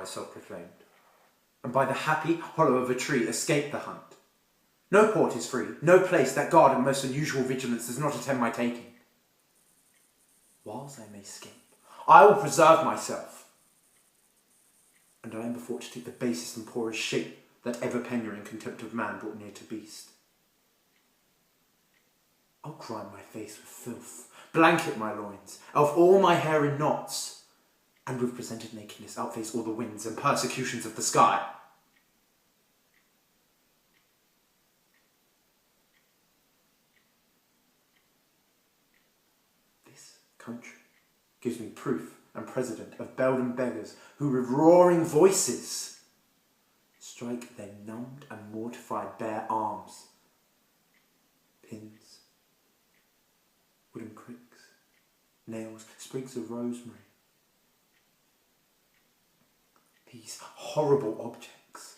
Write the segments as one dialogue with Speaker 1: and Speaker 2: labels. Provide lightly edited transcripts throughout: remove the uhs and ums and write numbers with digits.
Speaker 1: I self-proclaimed, and by the happy hollow of a tree escaped the hunt. No port is free, no place that guard and most unusual vigilance does not attend my taking. Whiles I may escape, I will preserve myself, and I am before to take the basest and poorest shape that ever penury and contempt of man brought near to beast. I'll grime my face with filth, blanket my loins, elf all my hair in knots, and with presented nakedness outface all the winds and persecutions of the sky. This country gives me proof and precedent of beldam beggars who with roaring voices strike their numbed and mortified bare arms, pins, wooden cricks, nails, sprigs of rosemary. These horrible objects.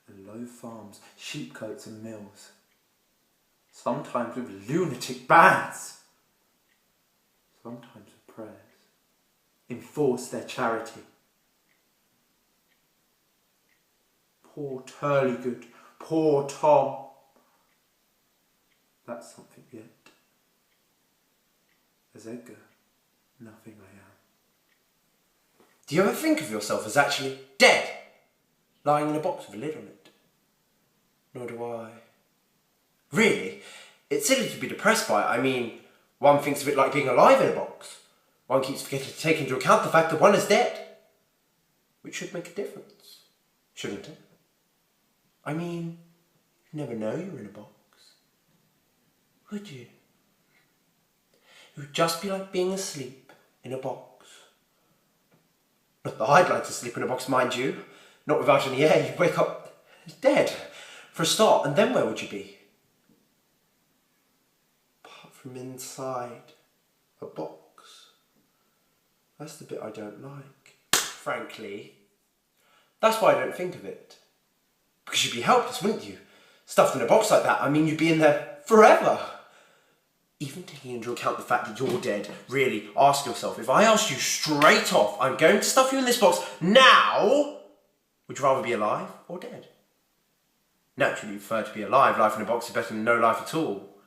Speaker 1: And low farms, sheepcotes and mills, sometimes with lunatic bands, sometimes with prayers, enforce their charity. Poor Turlygood, poor Tom. That's something yet. As Edgar, nothing I am.
Speaker 2: Do you ever think of yourself as actually dead? Lying in a box with a lid on it? Nor do I. Really? It's silly to be depressed by it. I mean, one thinks of it like being alive in a box. One keeps forgetting to take into account the fact that one is dead. Which should make a difference, shouldn't it? I mean, you'd never know you were in a box. Would you? It would just be like being asleep in a box. Not that I'd like to sleep in a box, mind you. Not without any air. You'd wake up dead, for a start, and then where would you be? Apart from inside a box. That's the bit I don't like. Frankly, that's why I don't think of it. Because you'd be helpless, wouldn't you? Stuffed in a box like that, I mean, you'd be in there forever. Even taking into account the fact that you're dead, really, ask yourself, if I asked you straight off, I'm going to stuff you in this box now, would you rather be alive or dead? Naturally, you prefer to be alive. Life in a box is better than no life at all,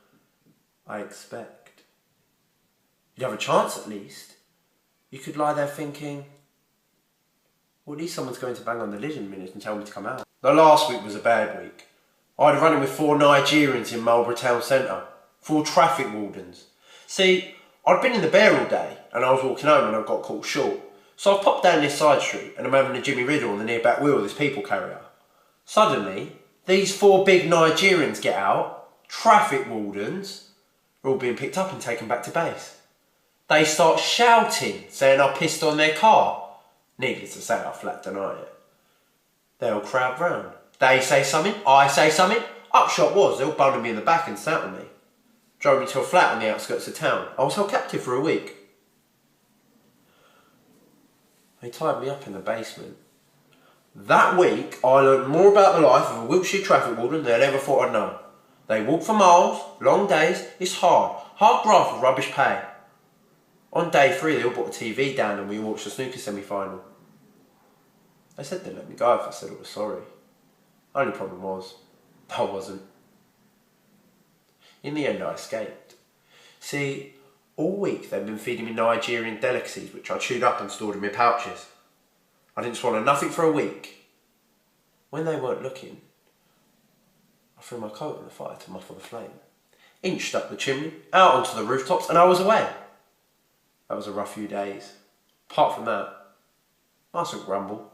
Speaker 2: I expect. You'd have a chance at least. You could lie there thinking, well, at least someone's going to bang on the lid in a minute and tell me to come out. The last week was a bad week. I had a run-in with 4 Nigerians in Marlborough Town Centre. 4 traffic wardens. See, I'd been in the bear all day and I was walking home and I got caught short. So I popped down this side street and I'm having a Jimmy Riddle on the near back wheel of this people carrier. Suddenly, these 4 big Nigerians get out, traffic wardens, are all being picked up and taken back to base. They start shouting, saying I pissed on their car. Needless to say, I flat deny it. They all crowd round. They say something, I say something. Upshot was, they all bundled me in the back and sat on me. Drove me to a flat on the outskirts of town. I was held captive for a week. They tied me up in the basement. That week, I learned more about the life of a Wiltshire traffic warden than I ever thought I'd know. They walk for miles, long days, it's hard graft with rubbish pay. On day 3, they all brought a TV down and we watched the snooker semi-final. They said they'd let me go if I said I was sorry. Only problem was, I wasn't. In the end, I escaped. See, all week they'd been feeding me Nigerian delicacies, which I chewed up and stored in my pouches. I didn't swallow nothing for a week. When they weren't looking, I threw my coat in the fire to muffle the flame, inched up the chimney, out onto the rooftops, and I was away. That was a rough few days. Apart from that, I mustn't grumble.